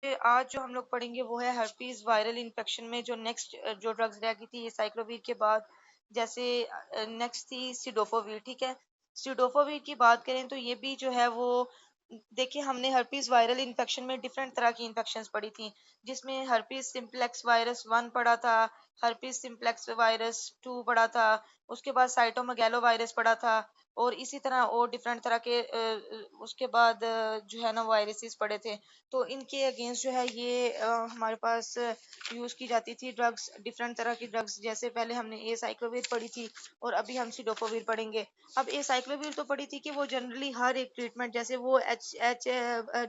आज जो हम लोग पढ़ेंगे वो है हर्पीज वायरल इन्फेक्शन में जो नेक्स्ट जो ड्रग्स रह गई थी ये साइक्लोवीर के बाद। जैसे नेक्स्ट थी सिडोफोवीर। ठीक है, सिडोफोवीर की बात करें तो ये भी जो है वो देखिए, हमने हर्पीज वायरल इन्फेक्शन में डिफरेंट तरह की इन्फेक्शंस पढ़ी थी, जिसमें हर्पीज सिम्प्लेक्स वायरस 1 पढ़ा था, हर्पीज सिम्प्लेक्स वायरस 2 पढ़ा था, उसके बाद साइटोमेगालो वायरस पढ़ा था, और इसी तरह और डिफरेंट तरह के उसके बाद जो है ना वायरसेस पड़े थे। तो इनके अगेंस्ट जो है ये हमारे पास यूज की जाती थी ड्रग्स, डिफरेंट तरह की ड्रग्स। जैसे पहले हमने ए साइक्लोवीर पढ़ी थी और अभी हम सिडोफोवीर पढ़ेंगे। अब ए साइक्लोवीर तो पढ़ी थी कि वो जनरली हर एक ट्रीटमेंट, जैसे वो एच एच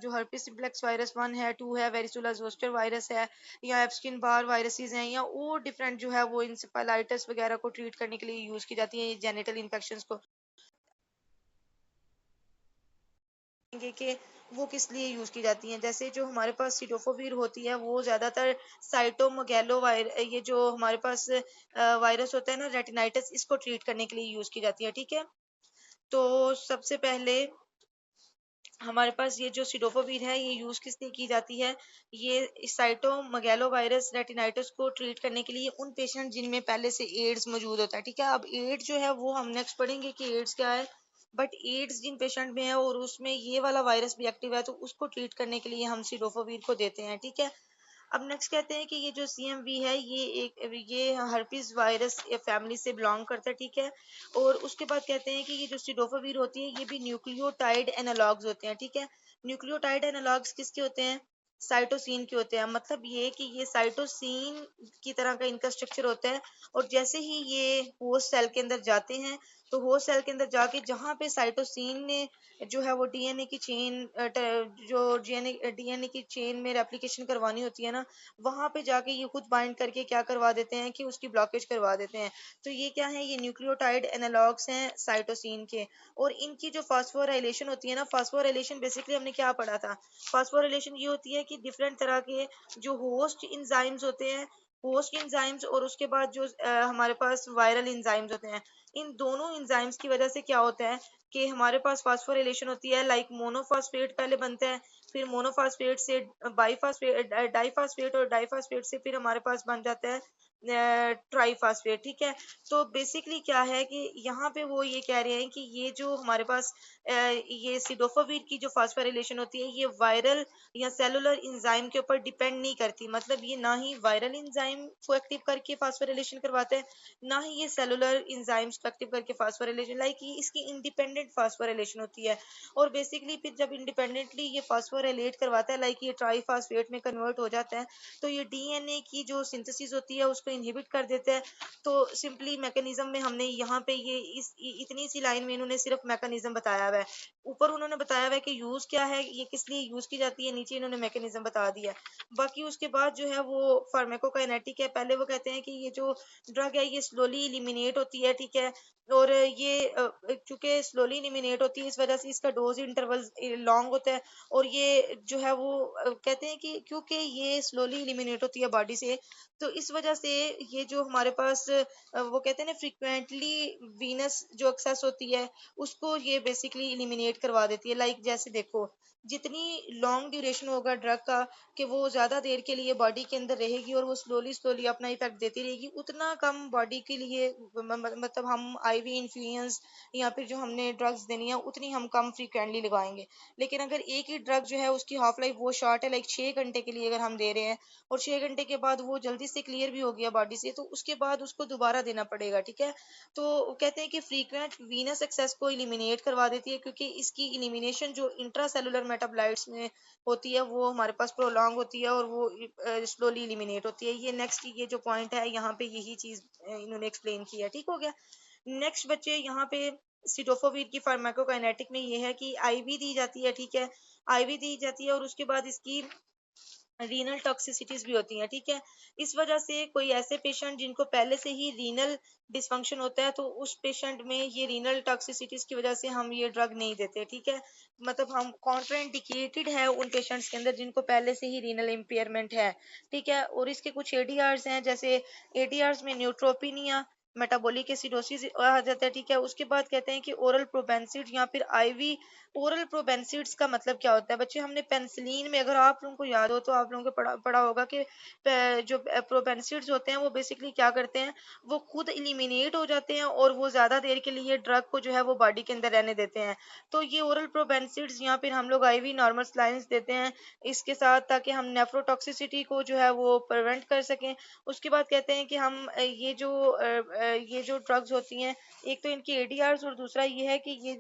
जो हर्पिस सिम्प्लेक्स वायरस 1 है, 2 है, वेरिसोला जोस्टर वायरस है, या एप्स्किन बार वायरसेस हैं, या और डिफरेंट जो है वो इंसेफेलाइटिस वगैरह को ट्रीट करने के लिए यूज की जाती है, जेनिटल इन्फेक्शंस को कि वो किस लिए यूज की जाती हैं। जैसे जो हमारे पास सिडोफोवीर होती है वो ज्यादातर साइटोमेगालो ये जो हमारे पास वायरस होता है ना रेटिनाइटिस, इसको ट्रीट करने के लिए यूज की जाती है। ठीक है, तो सबसे पहले हमारे पास ये जो सिडोफोवीर है ये यूज किस लिए की जाती है, ये साइटोमेगालो वायरस रेटिनाइटिस को ट्रीट करने के लिए उन पेशेंट जिनमें पहले से एड्स मौजूद होता है। ठीक है, अब एड्स जो है वो हम नेक्स्ट पढ़ेंगे कि एड्स क्या है, बट एड्स जिन पेशेंट में है और उसमें ये वाला वायरस भी एक्टिव है तो उसको ट्रीट करने के लिए हम सिडोफोवीर को देते हैं। ठीक है, अब नेक्स्ट कहते हैं कि ये जो सीएमवी है ये हर्पीज वायरस फैमिली से बिलोंग करता है। ठीक है, और उसके बाद कहते हैं कि ये जो सिडोफोवीर होती है ये भी न्यूक्लियोटाइड एनालॉग्स होते हैं। ठीक है, न्यूक्लियोटाइड एनालॉग्स किसके होते हैं, साइटोसिन के होते हैं। मतलब ये कि ये साइटोसिन की तरह का इनका स्ट्रक्चर होता है, और जैसे ही ये होस्ट सेल के अंदर जाते हैं तो होस्ट सेल के अंदर जाके जहाँ पे साइटोसिन ने जो है वो डीएनए की चेन जो डीएनए की चेन में रेप्लिकेशन करवानी होती है ना, वहां पे जाके ये खुद बाइंड करके क्या करवा देते हैं कि उसकी ब्लॉकेज करवा देते हैं। तो ये क्या है, ये न्यूक्लियोटाइड एनालॉग्स हैं साइटोसिन के। और इनकी जो फास्फोराइलेशन होती है ना, फास्फोराइलेशन बेसिकली हमने क्या पढ़ा था, फास्फोराइलेशन ये होती है कि डिफरेंट तरह के जो होस्ट इंजाइम्स होते हैं, होस्ट इंजाइम्स और उसके बाद जो हमारे पास वायरल इंजाइम्स होते हैं, इन दोनों इंजाइम्स की वजह से क्या होता है कि हमारे पास फास्फोरिलेशन होती है। लाइक मोनोफॉस्फेट पहले बनता है, फिर मोनोफॉस्फेट से बाईफॉस्फेट, डाइफॉस्फेट, और डाइफॉस्फेट से फिर हमारे पास बन जाता है ट्राईफॉस्फेट। ठीक है, तो बेसिकली क्या है कि यहाँ पे वो ये कह रहे हैं कि ये जो हमारे पास ये सिडोफोवीर की जो फास्फोरिलेशन होती है ये वायरल या सेलुलर इंजाइम के ऊपर डिपेंड नहीं करती। मतलब ये ना ही वायरल इंजाइम को एक्टिव करके फास्फोरिलेशन करवाता है, ना ही ये सेलुलर इंजाइम्स को एक्टिव करके फास्फोरिलेशन, लाइक ये इसकी इंडिपेंडेंट फास्फोरिलेशन होती है। और बेसिकली फिर जब इंडिपेंडेंटली ये फास्फोरिलेट करवाता है, लाइक ये ट्राईफॉस्फेट में कन्वर्ट हो जाता है, तो ये डीएनए की जो सिंथेसिस होती है उसको इनहिबिट कर देता है। तो सिंपली मैकेनिज्म में हमने यहाँ पे ये इतनी सी लाइन में इन्होंने सिर्फ मैकेनिज्म बताया हुआ है। ऊपर उन्होंने बताया हुआ है कि यूज क्या है, ये किस लिए यूज की जाती है, नीचे इन्होंने मैकेनिज्म बता दिया है। बाकी उसके बाद जो है वो फार्माकोकाइनेटिक है। पहले वो कहते हैं कि ये जो ड्रग है ये स्लोली इलिमिनेट होती है। ठीक है, और ये चूंकि स्लोली इलिमिनेट होती है इस वजह से इसका डोज इंटरवल लॉन्ग होता है। और ये जो है वो कहते हैं कि क्योंकि ये स्लोली इलिमिनेट होती है बॉडी से, तो इस वजह से ये जो हमारे पास वो कहते हैं ना फ्रिक्वेंटली वीनस जो एक्सेस होती है उसको ये बेसिकली इलिमिनेट करवा देती है। लाइक जैसे देखो, जितनी लॉन्ग ड्यूरेशन होगा ड्रग का कि वो ज्यादा देर के लिए बॉडी के अंदर रहेगी और वो स्लोली स्लोली अपना इफेक्ट देती रहेगी, उतना कम बॉडी के लिए मतलब हम आईवी इन्फ्लुएंस या फिर जो हमने ड्रग्स देनी है उतनी हम कम फ्रीक्वेंटली लगाएंगे। लेकिन अगर एक ही ड्रग जो है उसकी हाफ लाइफ वो शॉर्ट है, लाइक 6 घंटे के लिए अगर हम दे रहे हैं और 6 घंटे के बाद वो जल्दी से क्लियर भी हो गया बॉडी से, तो उसके बाद उसको दोबारा देना पड़ेगा। ठीक है, तो कहते हैं कि फ्रीक्वेंट वीनस एक्सेस को इलिमिनेट करवा देती है, क्योंकि इसकी इलिमिनेशन जो इंट्रासेलुलर मेटाबोलाइट्स में होती है वो हमारे पास प्रोलॉन्ग होती है और वो स्लोली इलिमिनेट होती है। ये नेक्स्ट ये जो पॉइंट है यहाँ पे यही चीज इन्होंने एक्सप्लेन किया। ठीक हो गया। नेक्स्ट बच्चे यहाँ पे सिडोफोवीर की फार्माकोकाइनेटिक में ये है कि आईवी दी जाती है। ठीक है, आईवी दी जाती है और उसके बाद इसकी रीनल टॉक्सिसिटीज भी होती हैं। ठीक है, इस वजह से कोई ऐसे पेशेंट जिनको पहले से ही रीनल डिसफंक्शन होता है तो उस पेशेंट में ये रीनल टॉक्सिसिटीज की वजह से हम ये ड्रग नहीं देते। ठीक है, मतलब हम कॉन्ट्राइंडिकेटेड है उन पेशेंट्स के अंदर जिनको पहले से ही रीनल इम्पेयरमेंट है। ठीक है, और इसके कुछ एडीआर्स हैं, जैसे एडीआर्स में न्यूट्रोपिनिया, मेटाबॉलिक एसिडोसिस आ जाता है, ठीक है। उसके बाद कहते हैं कि ओरल प्रोबेंसिड या फिर आईवी। ओरल प्रोबेंसिड्स का मतलब क्या होता है बच्चे? हमने पेनिसिलिन में, अगर आप लोगों को याद हो तो आप लोगों को पढ़ा होगा कि जो प्रोबेंसिड्स होते हैं वो बेसिकली क्या करते हैं, वो खुद इलिमिनेट हो जाते हैं और वो ज्यादा देर के लिए ड्रग को जो है वो बॉडी के अंदर रहने देते हैं। तो ये ओरल प्रोबेंसिड्स या फिर हम लोग आईवी नॉर्मल सलाइंस देते हैं इसके साथ, ताकि हम नेफ्रोटॉक्सिसिटी को जो है वो प्रिवेंट कर सकें। उसके बाद कहते हैं कि हम ये जो ड्रग्स होती हैं, एक तो इनकी एडीआरस और दूसरा ये है कि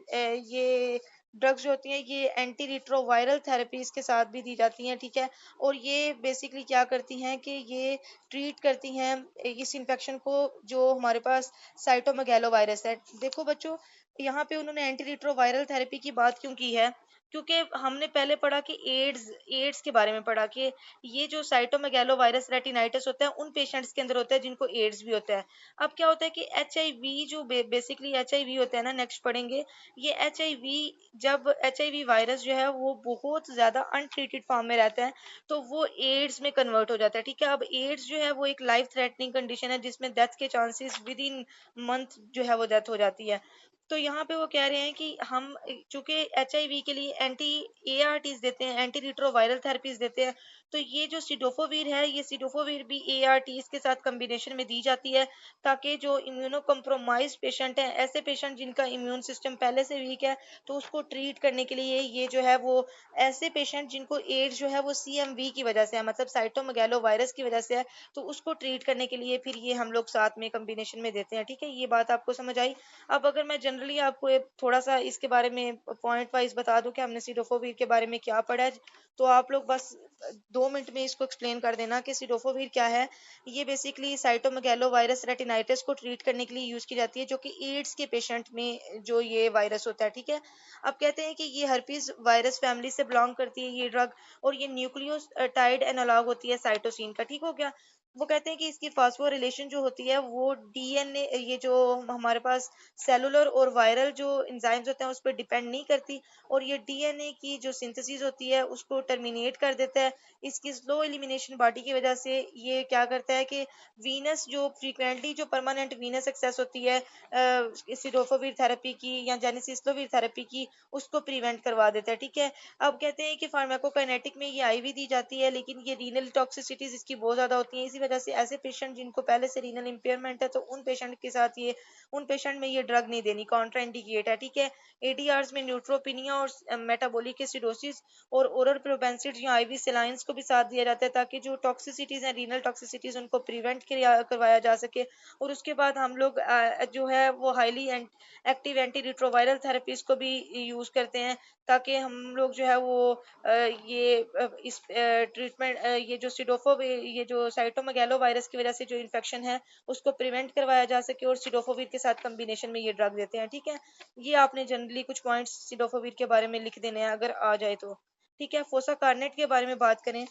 ये ड्रग्स जो होती हैं ये एंटी रिट्रोवायरल थेरेपीज के साथ भी दी जाती हैं, ठीक है। और ये बेसिकली क्या करती हैं कि ये ट्रीट करती हैं इस इन्फेक्शन को जो हमारे पास साइटोमेगैलो वायरस है। देखो बच्चों, यहाँ पे उन्होंने एंटी रिट्रोवायरल थेरेपी की बात क्यों की है? क्योंकि हमने पहले पढ़ा कि एड्स एड्स के बारे में पढ़ा कि ये जो साइटोमेगैलो वायरस रेटिनाइटिस होता है उन पेशेंट्स के अंदर होता है जिनको एड्स भी होता है। अब क्या होता है कि एचआईवी जो बेसिकली एचआईवी होता है ना, नेक्स्ट पढ़ेंगे। ये एचआईवी, जब एचआईवी वायरस जो है वो बहुत ज्यादा अनट्रीटेड फॉर्म में रहता है तो वो एड्स में कन्वर्ट हो जाता है, ठीक है। अब एड्स जो है वो एक लाइफ थ्रेटनिंग कंडीशन है जिसमें डेथ के चांसेस विद इन मंथ जो है वो डेथ हो जाती है। तो यहाँ पे वो कह रहे हैं कि हम चूंकि एचआईवी के लिए एंटी एआरटीज देते हैं, एंटी रिट्रोवायरल थेरेपीज देते हैं, तो ये जो सिडोफोवीर है ये सिडोफोवीर भी एआरटीज के साथ कॉम्बिनेशन में दी जाती है, ताकि जो इम्यूनो कम्प्रोमाइज पेशेंट हैं, ऐसे पेशेंट जिनका इम्यून सिस्टम पहले से वीक है, तो उसको ट्रीट करने के लिए ये जो है वो ऐसे पेशेंट जिनको एड्स जो है वो सीएमवी की वजह से है, मतलब साइटोमेगैलो वायरस की वजह से है, तो उसको ट्रीट करने के लिए फिर ये हम लोग साथ में कॉम्बिनेशन में देते हैं, ठीक है। ये बात आपको समझ आई? अब अगर मैं जनरली आपको थोड़ा सा इसके बारे में पॉइंट वाइज बता दूं कि हमने सिडोफोवीर के बारे में क्या पढ़ा है, तो आप लोग बस 2 मिनट में इसको एक्सप्लेन कर देना कि सिडोफोवीर क्या है। ये बेसिकली साइटोमेगैलो वायरस रेटिनाइटिस को ट्रीट करने के लिए यूज की जाती है, जो कि एड्स के पेशेंट में जो ये वायरस होता है, ठीक है। अब कहते हैं कि ये हर्पीज वायरस फैमिली से बिलोंग करती है ये ड्रग, और ये न्यूक्लियोटाइड एनालॉग होती है साइटोसिन का, ठीक हो गया। वो कहते हैं कि इसकी फास्फोरिलेशन जो होती है वो डीएनए, ये जो हमारे पास सेलुलर और वायरल जो एंजाइम्स होते हैं उस पर डिपेंड नहीं करती, और ये डीएनए की जो सिंथेसिस होती है उसको टर्मिनेट कर देता है। इसकी स्लो एलिमिनेशन बॉडी की वजह से ये क्या करता है कि वीनस जो फ्रीक्वेंटली जो परमानेंट वीनस एक्सेस होती है सिडोफोविर थेरेपी की या जेनेसिस्लोविर थेरेपी की, उसको प्रिवेंट करवा देता है, ठीक है। अब कहते हैं कि फार्माकोकाइनेटिक में ये आईवी दी जाती है, लेकिन ये रीनल टॉक्सिसिटीज इसकी बहुत ज्यादा होती हैं, इसी वजह से ऐसे पेशेंट जिनको पहले से रीनल इंपेयरमेंट है तो उन पेशेंट के साथ ये उन पेशेंट में ये ड्रग नहीं देनी, कॉन्ट्रा इंडिकेट है, ठीक है। एडीआरस में न्यूट्रोपिनिया और मेटाबॉलिक एसिडोसिस और ओरल प्रोबेंसिड या आईवी सेलाइंस को भी साथ दिया जाता है, ताकि जो टॉक्सिसिटीज हैं, रीनल टॉक्सिसिटीज, उनको प्रिवेंट करवाया जा सके। और उसके बाद हम लोग जो है वो highly active anti retroviral therapies को भी यूज करते हैं, ताकि हम लोग जो है वो इस ट्रीटमेंट ये जो ये जो साइटोमेगैलो वायरस की वजह से जो इन्फेक्शन है उसको प्रिवेंट करवाया जा सके, और सिडोफोविर के साथ कॉम्बिनेशन में ये ड्रग देते हैं, ठीक है। ये आपने जनरली कुछ पॉइंट्स सिडोफोविर के बारे में लिख देने हैं अगर आ जाए तो, ठीक है। फोसा कार्नेट के बारे में बात करें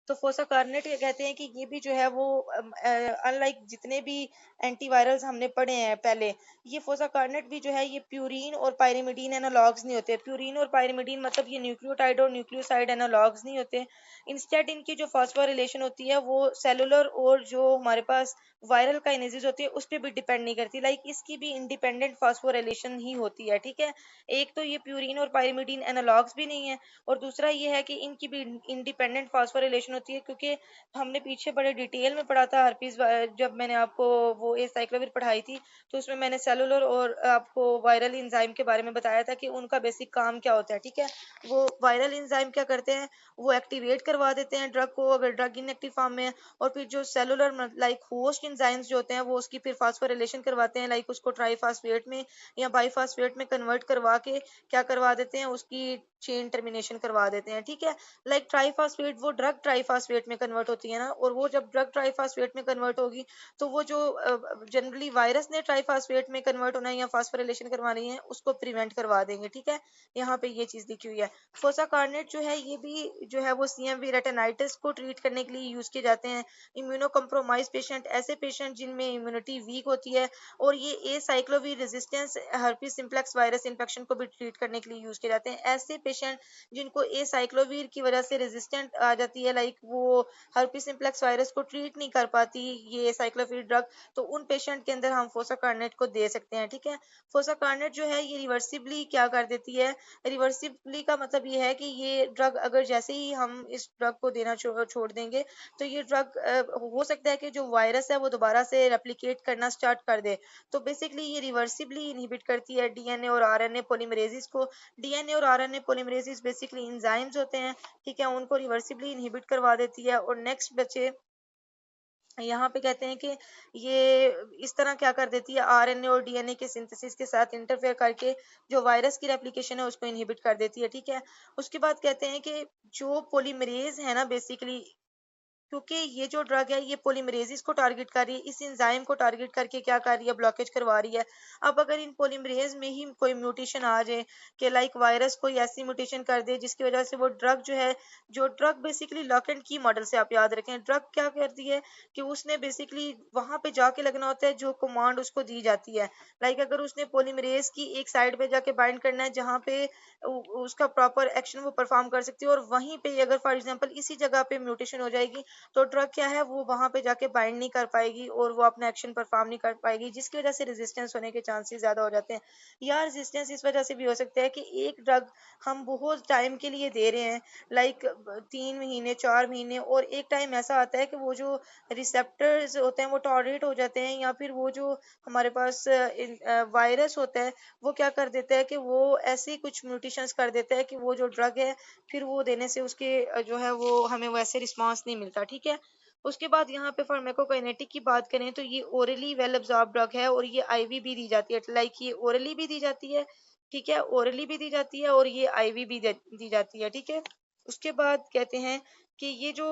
तो फोसाकार्नेट ये कहते हैं कि ये भी जो है वो अनलाइक जितने भी एंटीवायरल्स हमने पढ़े हैं पहले, ये फोसाकार्नेट भी जो है ये प्यूरिन और पायरिमिडीन एनालॉग्स नहीं होते। प्यूरिन और पायरिमिडीन मतलब ये न्यूक्लियोटाइड और न्यूक्लियोसाइड एनालॉग्स नहीं होते। इंस्टेड इनकी जो फास्फोरिलेशन होती है वो सेलुलर और जो हमारे पास वायरल काइनेसिस होती है उस पर भी डिपेंड नहीं करती, लाइक इसकी भी इंडिपेंडेंट फास्फोरिलेशन ही होती है, ठीक है। एक तो ये प्यूरिन और पायरिमिडीन एनालॉग्स भी नहीं है, और दूसरा ये है कि इनकी भी इंडिपेंडेंट फास्फोरिलेशन होती है, क्योंकि हमने पीछे बड़े डिटेल में पढ़ा था हर्पीज, जब मैंने आपको वो एसाइक्लोविर पढ़ाई थी तो उसमें मैंने सेलुलर और आपको वायरल एंजाइम के बारे में बताया था कि उनका बेसिक काम क्या होता है, ठीक है। वो वायरल एंजाइम क्या करते हैं, वो एक्टिवेट करवा देते हैं ड्रग को अगर ड्रग इनएक्टिव फॉर्म में है, और फिर जो सेलुलर लाइक होस्ट एंजाइम्स जो होते हैं वो उसकी फिर फास्फोरिलेशन करवाते हैं, लाइक उसको ट्राईफास्फेट में या बाईफास्फेट में कन्वर्ट करवा के क्या करवा देते हैं, उसकी चेन टर्मिनेशन करवा देते हैं, ठीक है। लाइक ट्राईफास्फेट, वो ड्रग ट्राईफास्फेट में कन्वर्ट होती है ना, और वो जब ड्रग ट्राईफास्फेट में कन्वर्ट होगी तो वो जो जनरली वायरस ने ट्राईफास्फेट में कन्वर्ट होना है या फास्फोरिलेशन करवानी है उसको प्रिवेंट करवा देंगे, ठीक है। यहाँ पे ये चीज लिखी हुई है। फोसाकार्नेट जो है ये भी जो है वो सीएमवी रेटिनाइटिस को ट्रीट करने के लिए यूज किए जाते हैं। इम्यूनो कम्प्रोमाइज पेशेंट, ऐसे पेशेंट जिनमें इम्यूनिटी वीक होती है, और ये acyclovir resistance herpes simplex virus infection को भी ट्रीट करने के लिए यूज किए जाते हैं। ऐसे पेशेंट जिनको एसाइक्लोवीर की वजह से रेजिस्टेंट आ जाती है, लाइक वो हर्पी सिम्प्लेक्स वायरस को ट्रीट नहीं कर पाती ये साइक्लोवीर ड्रग, तो उन पेशेंट के अंदर हम फोसाकार्नेट को दे सकते हैं। ठीक है, फोसाकार्नेट जो है ये रिवर्सिबली क्या कर देती है, रिवर्सिबली का मतलब ये है कि ये ड्रग अगर जैसे ही हम इस ड्रग को देना छोड़ देंगे तो ये ड्रग हो सकता है कि जो वायरस है वो दोबारा से रेप्लिकेट करना स्टार्ट कर दे। तो बेसिकली ये रिवर्सिबली इनहिबिट करती है डीएनए और आरएनए पॉलीमरेसिस को। डीएनए और आरएनए पॉलीमरेसिस बेसिकली एंजाइम्स होते हैं, ठीक है, उनको रिवर्सिबली इनहिबिट करवा देती है। और नेक्स्ट बचे यहाँ पे कहते हैं कि ये इस तरह क्या कर देती है, आरएनए और डीएनए के सिंथेसिस के साथ इंटरफेयर करके जो वायरस की रेप्लिकेशन है उसको इनहिबिट कर देती है। ठीक है, उसके बाद कहते हैं कि जो पोलीमरेज है ना बेसिकली, क्योंकि ये जो ड्रग है ये पोलीमरेजिस को टारगेट कर रही है, इस एंजाइम को टारगेट करके क्या कर रही है, ब्लॉकेज करवा रही है। अब अगर इन पोलीमरेज में ही कोई म्यूटेशन आ जाए कि लाइक वायरस कोई ऐसी म्यूटेशन कर दे जिसकी वजह से वो ड्रग जो है, जो ड्रग बेसिकली लॉक एंड की मॉडल से आप याद रखें, ड्रग क्या करती है कि उसने बेसिकली वहां पे जाके लगना होता है जो कमांड उसको दी जाती है। लाइक अगर उसने पोलीमरेज की एक साइड पे जाके बाइंड करना है जहाँ पे उसका प्रॉपर एक्शन वो परफॉर्म कर सकती है, और वहीं पे अगर फॉर एग्जांपल इसी जगह पे म्यूटेशन हो जाएगी तो ड्रग क्या है वो वहां पे जाके बाइंड नहीं कर पाएगी और वो अपना एक्शन परफॉर्म नहीं कर पाएगी, जिसकी वजह से रेजिस्टेंस होने के चांसेस ज्यादा हो जाते हैं। या रेजिस्टेंस इस वजह से भी हो सकता है कि एक ड्रग हम बहुत टाइम के लिए दे रहे हैं, लाइक 3 महीने 4 महीने, और एक टाइम ऐसा आता है कि वो जो रिसेप्टर्स होते हैं वो टॉलरेट हो जाते हैं, या फिर वो जो हमारे पास वायरस होता है वो क्या कर देता है कि वो ऐसे कुछ म्यूटेशंस कर देता है कि वो जो ड्रग है फिर वो देने से उसके जो है वो हमें वैसे रिस्पांस नहीं मिलता। ठीक है, उसके बाद यहाँ पे फार्माकोकाइनेटिक की बात करें तो ये ओरली वेल अब्जॉर्ब ड्रग है और ये आईवी भी दी जाती है, लाइक ये ओरली भी दी जाती है, ठीक है, ओरली भी दी जाती है और ये आईवी भी दी जाती है। ठीक है, उसके बाद कहते हैं कि ये जो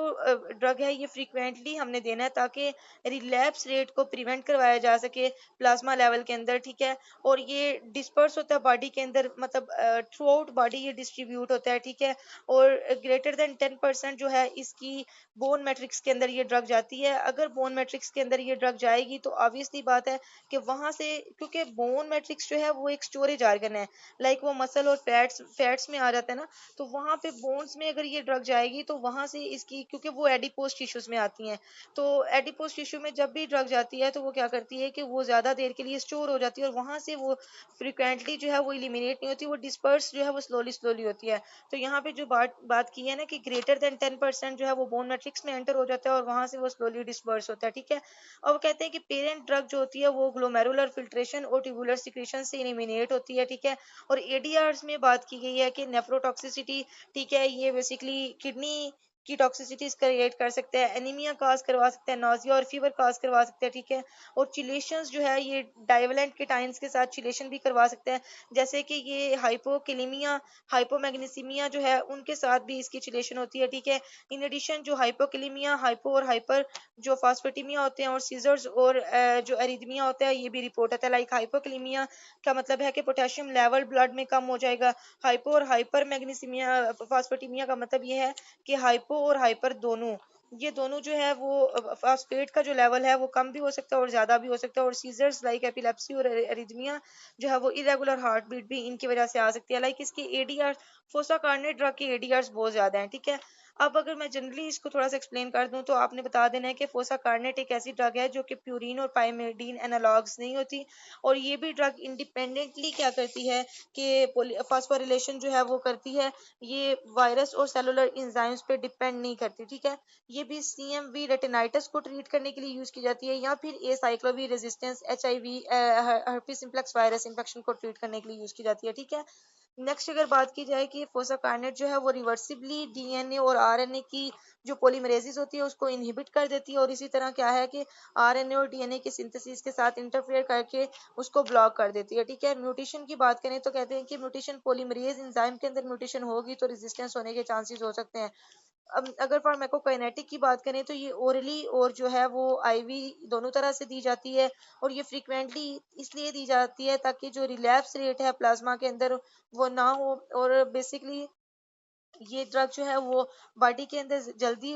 ड्रग है ये फ्रीक्वेंटली हमने देना है ताकि रिलैप्स रेट को प्रिवेंट करवाया जा सके प्लाज्मा लेवल के अंदर। ठीक है, और ये डिस्पर्स होता है बॉडी के अंदर, मतलब थ्रू आउट बॉडी ये डिस्ट्रीब्यूट होता है। ठीक है, और ग्रेटर देन 10% जो है इसकी बोन मैट्रिक्स के अंदर ये ड्रग जाती है। अगर बोन मैट्रिक्स के अंदर ये ड्रग जाएगी तो ऑब्वियसली बात है कि वहां से, क्योंकि बोन मैट्रिक्स जो है वो एक स्टोरेज ऑर्गन है, लाइक वो मसल और फैट्स में आ जाता है ना, तो वहां पे बोन्स में अगर ये ड्रग जाएगी तो वहां से इसकी, क्योंकि वो एडिपोज टिश्यूज में आती हैं, तो एडिपोज टिश्यू में जब भी ड्रग जाती है तो वो क्या करती है कि वो ज्यादा देर के लिए स्टोर हो जाती है और वहां से वो फ्रिक्वेंटली जो है वो इलिमिनेट नहीं होती, वो डिस्पर्स जो है वो स्लोली स्लोली होती है। तो यहाँ पे जो बात की है ना कि ग्रेटर देन 10% जो है वो बोन मैट्रिक्स में एंटर हो जाता है और वहां से वो स्लोली डिस्पर्स होता है। ठीक है, और वो कहते हैं कि पेरेंट ड्रग जो होती है वो ग्लोमेरुलर फिल्ट्रेशन और ट्यूबुलर सिक्रीशन से इलिमिनेट होती है। ठीक है, और एडीआरस में बात की गई है कि नेफ्रोटॉक्सिसिटी, ठीक है, ये बेसिकली किडनी की टॉक्सिसिटीज क्रिएट कर सकते हैं, एनीमिया काज करवा सकते हैं, नोजिया और फीवर काज करवा सकते हैं। ठीक है, और चिलेशंस जो है ये डाइवेलेंट कीटाइंस के साथ चिलेशन भी करवा सकते हैं, जैसे कि ये हाइपोकिलीमिया हाइपोमैग्नीसीमिया जो है उनके साथ भी इसकी चिलेशन होती है। ठीक है, इन एडिशन जो हाइपोकिलीमिया हाइपो और हाइपर जो फास्फेटिमिया होते हैं और सीजर्स और जो एरिथमिया होता है ये भी रिपोर्ट होता है। लाइक हाइपोकिलीमिया का मतलब है कि पोटेशियम लेवल ब्लड में कम हो जाएगा, हाइपो और हाइपर मैग्नीसीमिया फास्फेटिमिया का मतलब ये है कि हाइपो और हाइपर दोनों, ये दोनों जो है वो फास्फेट का जो लेवल है वो कम भी हो सकता है और ज्यादा भी हो सकता है। और सीजर्स लाइक एपिलेप्सी और एरिथमिया जो है वो इरेगुलर हार्ट बीट भी इनकी वजह से आ सकती है। लाइक इसकी एडीआर फोसाकार्नेट ड्रग की एडीआर्स बहुत ज्यादा हैं। ठीक है, अब अगर मैं जनरली इसको थोड़ा सा एक्सप्लेन कर दूं तो आपने बता देना है कि फोसाकार्नेट एक ऐसी ड्रग है जो कि प्यूरिन और पाइमेडीन एनालॉग्स नहीं होती, और ये भी ड्रग इंडिपेंडेंटली क्या करती है कि फास्फोरिलेशन जो है वो करती है, ये वायरस और सेलुलर एंजाइम्स पे डिपेंड नहीं करती। ठीक है, ये भी सीएमवी रेटिनाइटिस को ट्रीट करने के लिए यूज की जाती है, या फिर acyclovir resistance HIV herpes simplex virus infection को ट्रीट करने के लिए यूज की जाती है। ठीक है, नेक्स्ट अगर बात की जाए कि फोसाकार्नेट जो है वो रिवर्सिबली डीएनए और आरएनए की जो पॉलीमरेसिस होती है उसको इनहिबिट कर देती है, और इसी तरह क्या है कि आरएनए और डीएनए के सिंथेसिस के साथ इंटरफेयर करके उसको ब्लॉक कर देती है। ठीक है, म्यूटेशन की बात करें तो कहते हैं कि म्यूटेशन पॉलीमरेज एंजाइम के अंदर म्यूटेशन होगी तो रेजिस्टेंस होने के चांसेस हो सकते हैं। अब अगर फार्माकोकाइनेटिक की बात करें तो ये ओरली और जो है वो आईवी दोनों तरह से दी जाती है, और ये फ्रीक्वेंटली इसलिए दी जाती है ताकि जो रिलैप्स रेट है प्लाज्मा के अंदर वो ना हो, और बेसिकली ये ड्रग जो है वो बॉडी के अंदर जल्दी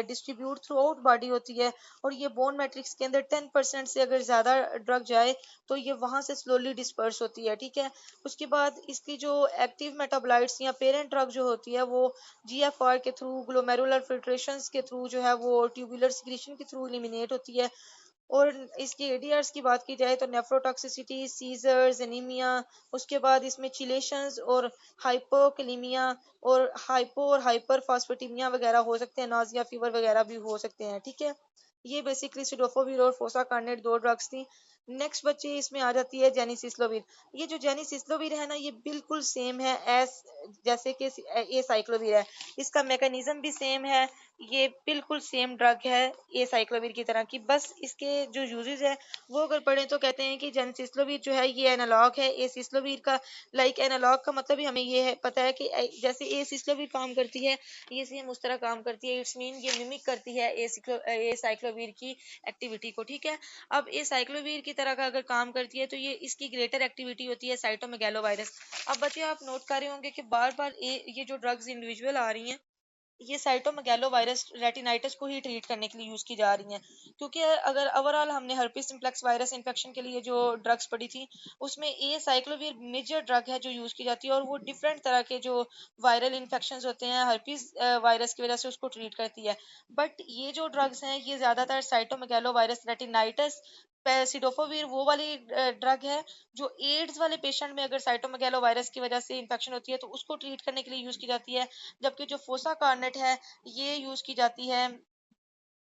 डिस्ट्रीब्यूट थ्रू आउट बॉडी होती है, और ये बोन मैट्रिक्स के अंदर 10% से अगर ज़्यादा ड्रग जाए तो ये वहाँ से स्लोली डिस्पर्स होती है, ठीक है। उसके बाद इसकी जो एक्टिव मेटाबोलाइट्स या पेरेंट ड्रग जो होती है वो जीएफआर के थ्रू, ग्लोमेरुलर फिल्ट्रेशंस के थ्रू जो है वो ट्यूबुलर सिक्रीशन के थ्रू एलिमिनेट होती है। और इसकी एडीआरस की बात की जाए तो नेफ्रोटॉक्सिसिटी, सीजर्स, एनीमिया, उसके बाद इसमें चिलेशंस और हाइपोकलीमिया और हाइपर फास्फेटिमिया वगैरह हो सकते हैं, नाजिया फीवर वगैरह भी हो सकते हैं, ठीक है। ये बेसिकली सिडोफोविर और फोसाकार्नेट दो ड्रग्स थी। नेक्स्ट बच्चे इसमें आ जाती है जेनिसिस्लोविर। ये जो जेनिसिस्लोविर है ना, ये बिल्कुल सेम है एस जैसे कि ए साइक्लोविर है। इसका मैकेनिज्म भी सेम है, ये बिल्कुल सेम ड्रग है ए साइक्लोविर की तरह की। बस इसके जो यूजेस है वो अगर पढ़ें तो कहते हैं कि जेनसिस्लोविर जो है ये एनालॉग है ए सिस्लोविर का। एनालॉग का मतलब ही हमें ये है पता है कि जैसे ए सिस्लोविर काम करती है, ये सेम उस तरह काम करती है। इट्स मीन ये मिमिक करती है ए साइक्लोविर की एक्टिविटी को, ठीक है। अब ए साइक्लोविर की तरह का अगर काम करती है तो ये इसकी ग्रेटर एक्टिविटी होती है साइटोमेगैलोवायरस। अब बच्चे आप नोट कर रहे होंगे कि बार बार ये जो ड्रग्स इंडिविजुअल आ रही हैं, ये साइटोमेगालो वायरस रेटिनाइटिस को ही ट्रीट करने के लिए यूज की जा रही हैं। क्योंकि अगर ओवरऑल हमने हर्पिस सिम्प्लेक्स वायरस इन्फेक्शन के लिए जो ड्रग्स पढ़ी थी, उसमें ये साइक्लोविर मेजर ड्रग है जो यूज की जाती है, और वो डिफरेंट तरह के जो वायरल इन्फेक्शंस होते हैं हर्पिस वायरस की वजह से उसको ट्रीट करती है। बट ये जो ड्रग्स हैं ये ज्यादातर साइटोमेगालो वायरस रेटिनाइटिस सिडोफोविर वो वाली ड्रग है जो एड्स वाले पेशेंट में अगर साइटोमेगालो वायरस की वजह से इन्फेक्शन होती है तो उसको ट्रीट करने के लिए यूज की जाती है। जबकि जो फोसा कार्नेट है ये यूज की जाती है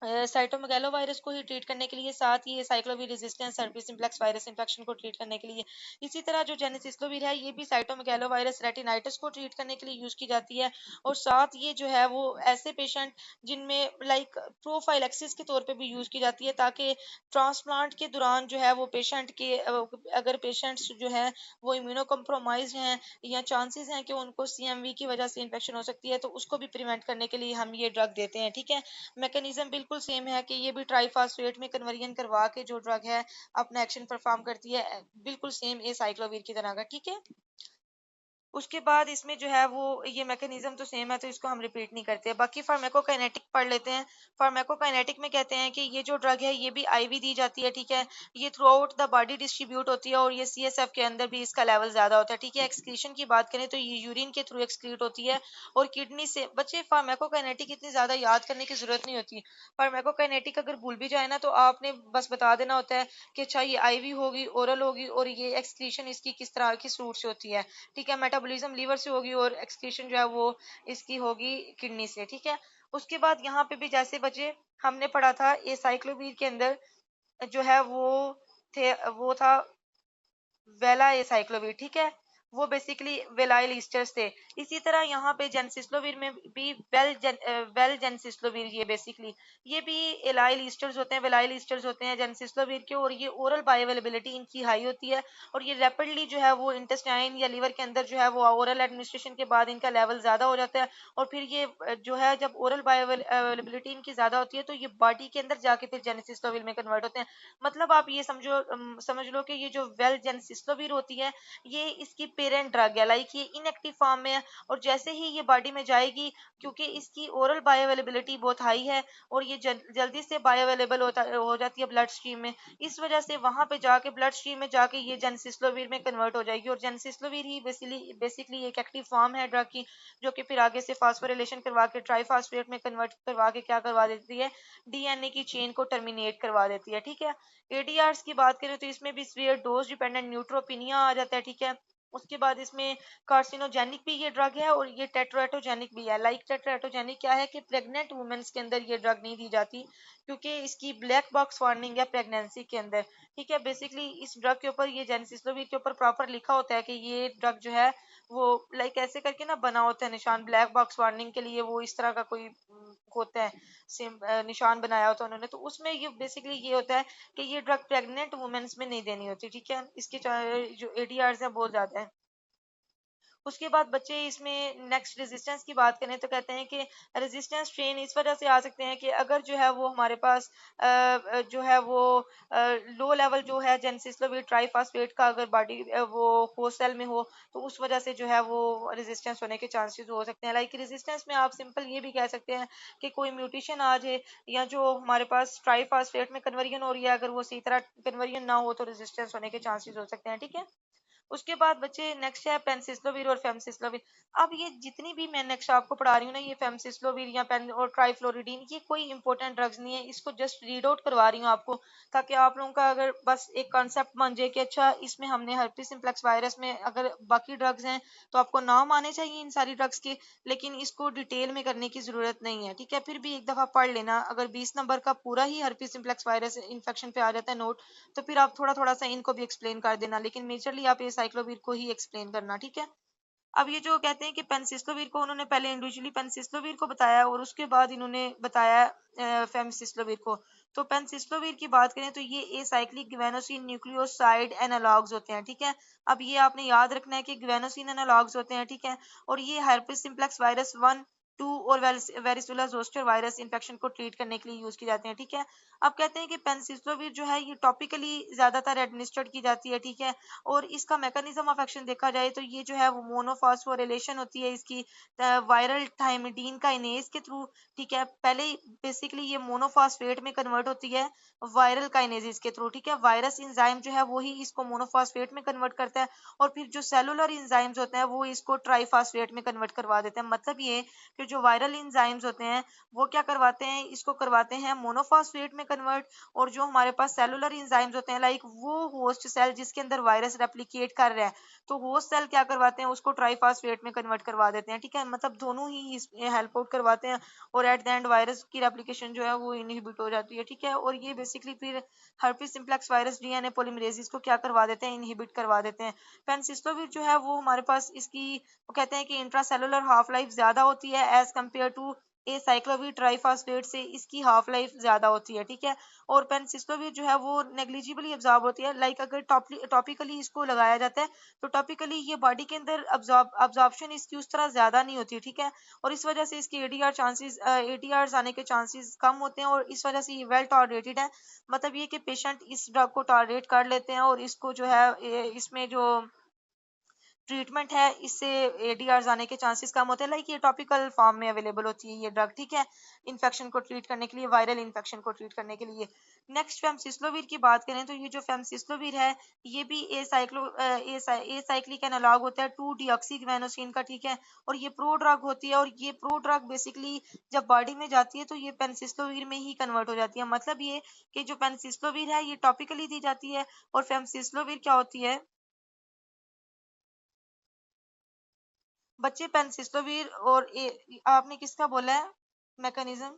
साइटोमेगालो वायरस को ही ट्रीट करने के लिए, साथ ही acyclovir resistance herpes simplex virus infection को ट्रीट करने के लिए। इसी तरह जो जेनिसिस्लोविर है ये भी साइटोमेगालो वायरस रेटिनाइटिस को ट्रीट करने के लिए यूज की जाती है। और साथ ये जो है वो ऐसे पेशेंट जिनमें प्रोफाइलेक्सिस के तौर पे भी यूज की जाती है, ताकि ट्रांसप्लांट के दौरान जो है वो पेशेंट के अगर पेशेंट्स जो है वो इम्यूनो कम्प्रोमाइज हैं या चांसेस हैं कि उनको सीएमवी की वजह से इन्फेक्शन हो सकती है, तो उसको भी प्रिवेंट करने के लिए हम ये ड्रग देते हैं, ठीक है। मैकेनिज्म बिल्कुल सेम है कि ये भी ट्राइफॉस्फेट में कन्वर्जन करवा के जो ड्रग है अपना एक्शन परफॉर्म करती है, बिल्कुल सेम ए साइक्लोविर की तरह का, ठीक है। उसके बाद इसमें जो है वो ये मैकेनिज्म तो सेम है तो इसको हम रिपीट नहीं करते। बाकी फार्माकोकाइनेटिक पढ़ लेते हैं। फार्माकोकाइनेटिक में कहते हैं कि ये जो ड्रग है ये भी आईवी दी जाती है, ठीक है। ये through out the body distribute होती है और ये सीएसएफ के अंदर भी इसका लेवल ज्यादा होता है, ठीक है। एक्सक्रीशन की बात करें तो ये यूरिन के थ्रू एक्सक्रीट होती है और किडनी से। बच्चे फार्माकोकाइनेटिक इतनी ज्यादा याद करने की जरूरत नहीं होती। फार्माकोकाइनेटिक अगर भूल भी जाए ना तो आपने बस बता देना होता है कि अच्छा ये आईवी होगी, ओरल होगी, और ये एक्सक्रीशन इसकी किस तरह किस रूट से होती है, ठीक है। मेटाबॉलिज्म लीवर से होगी और एक्सक्रीशन जो है वो इसकी होगी किडनी से, ठीक है। उसके बाद यहाँ पे भी जैसे बचे हमने पढ़ा था ये साइक्लोवीर के अंदर जो है वो था वेला एसाइक्लोविर, ठीक है। वो बेसिकली वेलाइल ईस्टर्स थे। इसी तरह यहाँ पे जेनसिस्लोविर में भी वेल जेनसिस्लोविर, ये बेसिकली ये भी एलाइल ईस्टर्स होते हैं, वेलाइल ईस्टर्स होते हैं जेनसिस्लोविर के, और ये ओरल बायोअवेलेबिलिटी इनकी हाई होती है और ये रैपिडली जो है वो इंटेस्टाइन या लीवर के अंदर जो है वो ओरल एडमिनिस्ट्रेशन के बाद इनका लेवल ज्यादा हो जाता है। और फिर ये जो है जब ओरल बायोअवेलेबिलिटी इनकी ज्यादा होती है तो ये बॉडी के अंदर जाके फिर जेनसिस्लोविर में कन्वर्ट होते हैं। मतलब आप ये समझ लो कि ये जो वेल जेनसिस्लोविर होती है ये इसकी पेरेंट ड्रग है, ये इनएक्टिव फॉर्म में है। और जैसे ही ये बॉडी में जाएगी, क्योंकि इसकी ओरल बायोअवेलेबिलिटी बहुत हाई है और ये जल्दी से बायोअवेलेबल हो जाती है ब्लड स्ट्रीम में, इस वजह से वहां पे जाके ब्लड स्ट्रीम में जाके ये जेनसिस्लोविर में कन्वर्ट हो जाएगी। और जेनसिस्लोविर ही बेसिकली एक एक्टिव फॉर्म है ड्रग की, जो कि फिर आगे से फास्फोरिलेशन करवा के ट्राइफॉस्फेट में कन्वर्ट करवा के क्या करवा देती है, डीएनए की चेन को टर्मिनेट करवा देती है, ठीक है। एडीआरस की बात करें तो इसमें भी सीवियर डोज डिपेंडेंट न्यूट्रोपिनिया आ जाता है, ठीक है। उसके बाद इसमें कार्सिनोजेनिक भी ये ड्रग है और ये टेट्राएटोजेनिक भी है। टेट्राएटोजेनिक क्या है कि प्रेग्नेंट वुमेन्स के अंदर ये ड्रग नहीं दी जाती, क्योंकि इसकी ब्लैक बॉक्स वार्निंग है प्रेगनेंसी के अंदर, ठीक है। बेसिकली इस ड्रग के ऊपर ये जेनसिस्लोविर के ऊपर प्रॉपर लिखा होता है कि ये ड्रग जो है वो ऐसे करके ना बना होता है निशान, ब्लैक बॉक्स वार्निंग के लिए वो इस तरह का कोई होता है निशान बनाया होता है उन्होंने, तो उसमें ये बेसिकली ये होता है कि ये ड्रग प्रेग्नेंट वुमेन्स में नहीं देनी होती, ठीक है। इसके जो एडीआर है बहुत ज्यादा है। उसके बाद बच्चे इसमें नेक्स्ट रेजिस्टेंस की बात करें तो कहते हैं कि रेजिस्टेंस स्ट्रेन इस वजह से आ सकते हैं कि अगर जो है वो हमारे पास जो है वो लो लेवल जो है जेनसिस्लोविर ट्राइफॉस्फेट का अगर बॉडी वो हो सेल में हो, तो उस वजह से जो है वो रेजिस्टेंस होने के चांसेस हो सकते हैं। लाइक रेजिस्टेंस में आप सिंपल ये भी कह सकते हैं कि कोई म्यूटेशन आ जाए, या जो हमारे पास ट्राइफॉस्फेट में कन्वर्जन हो रही है अगर वो सही तरह कन्वर्जन ना हो, तो रेजिस्टेंस होने के चांसेस हो सकते हैं। ठीक है। उसके बाद बच्चे नेक्स्ट है पेनसिस्लोविर और फेमसिस्लोविर। अब ये जितनी भी मैं नेक्स्ट आपको पढ़ा रही हूँ ना, ये फेमसिस्लोविर या पेन और ट्राइफ्लोरिडीन, ये कोई इंपॉर्टेंट ड्रग्स नहीं है, इसको जस्ट रीड आउट करवा रही हूँ आपको, ताकि आप लोगों का अगर बस एक कॉन्सेप्ट बन जाए कि अच्छा इसमें हमने हर्पीस सिम्प्लेक्स वायरस में अगर बाकी ड्रग्स हैं तो आपको नाम आने चाहिए इन सारी ड्रग्स के, लेकिन इसको डिटेल में करने की जरूरत नहीं है। ठीक है, फिर भी एक दफा पढ़ लेना। अगर 20 नंबर का पूरा ही हर्पीस सिम्प्लेक्स वायरस इन्फेक्शन पे आ जाता है नोट, तो फिर आप थोड़ा थोड़ा सा इनको भी एक्सप्लेन कर देना, लेकिन मेजरली आप ये साइक्लोवीर को ही एक्सप्लेन करना। ठीक है। अब ये जो कहते हैं कि पेनसिस्लोवीर को उन्होंने पहले इंडिविजुअली पेनसिस्लोवीर को बताया और उसके बाद इन्होंने बताया फेमसिस्लोवीर को। तो पेनसिस्लोवीर की बात करें तो ये एसाइक्लिक ग्वेनोसिन न्यूक्लियोसाइड एनालॉग्स होते हैं। ठीक है। अब ये आपने याद रखना है कि ग्वेनोसिन एनालॉग्स होते हैं। ठीक है। और ये herpes सिम्प्लेक्स वायरस 1, 2 और वेरिसोला जोस्टर वायरस इंफेक्शन को ट्रीट करने के लिए यूज की जाते हैं। ठीक है। अब कहते हैं कि पेनसिस्लोवीर जो है ये टॉपिकली ज्यादातर एडमिनिस्ट्रेट की जाती है। ठीक है। और इसका मैकेनिज्म ऑफ एक्शन देखा जाए तो ये जो है वो मोनोफॉस्फोरिलेशन होती है इसकी वायरल थाइमिडीन का इनेज के थ्रू। ठीक है। पहले बेसिकली ये मोनोफॉस्फेट में कन्वर्ट होती है वायरल काइनेजेस के थ्रू। ठीक है। वायरस इंजाइम जो है वो ही इसको मोनोफॉस्फेट में कन्वर्ट करता है, और फिर जो सेलुलर इंजाइम्स होते हैं वो इसको ट्राइफॉस्फेट में कन्वर्ट करवा देते हैं। मतलब ये कि जो वायरल इंजाइम्स होते हैं वो क्या करवाते हैं, इसको करवाते हैं मोनोफॉस्फेट में कन्वर्ट, और जो हमारे पास सेलुलर इंजाइम्स होते हैं लाइक वो होस्ट सेल जिसके अंदर वायरस रेप्लिकेट कर रहा है, तो होस्ट सेल क्या करवाते हैं, उसको ट्राइफॉस्फेट में कन्वर्ट करवा देते हैं। ठीक है। मतलब दोनों ही हेल्प आउट करवाते हैं, और एट द एंड वायरस की रेप्लिकेशन जो है वो इनहिबिट हो जाती है। ठीक है। और ये बेसिकली फिर हर्पीस सिम्प्लेक्स वायरस डीएनए पॉलीमरेजिस को क्या करवा देते हैं, इनहिबिट करवा देते हैं। पेनसिस्लोविर जो है वो हमारे पास इसकी वो कहते हैं कि इंट्रासेलुलर हाफ लाइफ ज्यादा होती है as compare to acyclovir triphosphate से, इसकी हाफ लाइफ ज्यादा होती है। ठीक है। और पेनसिस्लोविर जो है वो नेग्लिजिबली अब्जॉर्ब होती है। लाइक अगर टॉपिकली इसको लगाया जाता है तो टॉपिकली ये बॉडी के अंदर अब्जॉर्प्शन इसकी उस तरह ज्यादा नहीं होती। ठीक है। और इस वजह से इसके एडीआर आने के चांसेस कम होते हैं, और इस वजह से ये वेल टॉलरेटेड है। मतलब ये कि पेशेंट इस ड्रग को टॉलरेट कर लेते हैं, और इसको जो है इसमें जो ट्रीटमेंट है इससे एडीआर आने के चांसेस कम होते हैं। लाइक ये टॉपिकल फॉर्म में अवेलेबल होती है ये ड्रग। ठीक है। इन्फेक्शन को ट्रीट करने के लिए, वायरल इन्फेक्शन को ट्रीट करने के लिए। नेक्स्ट फेमसिस्लोविर की बात करें तो ये जो फेमसिस्लोविर है ये भी ए साइक्लिक एनालॉग होता है 2 डीऑक्सीग्वेनोसिन का। ठीक है। और ये प्रो ड्रग होती है, और ये प्रो ड्रग बेसिकली जब बॉडी में जाती है तो ये पेनसिस्लोविर में ही कन्वर्ट हो जाती है। मतलब ये कि जो पेनसिस्लोविर है ये टॉपिकली दी जाती है, और फेमसिस्लोविर क्या होती है बच्चे, पेनसिस्लोविर और आपने किसका बोला है मैकेनिज्म?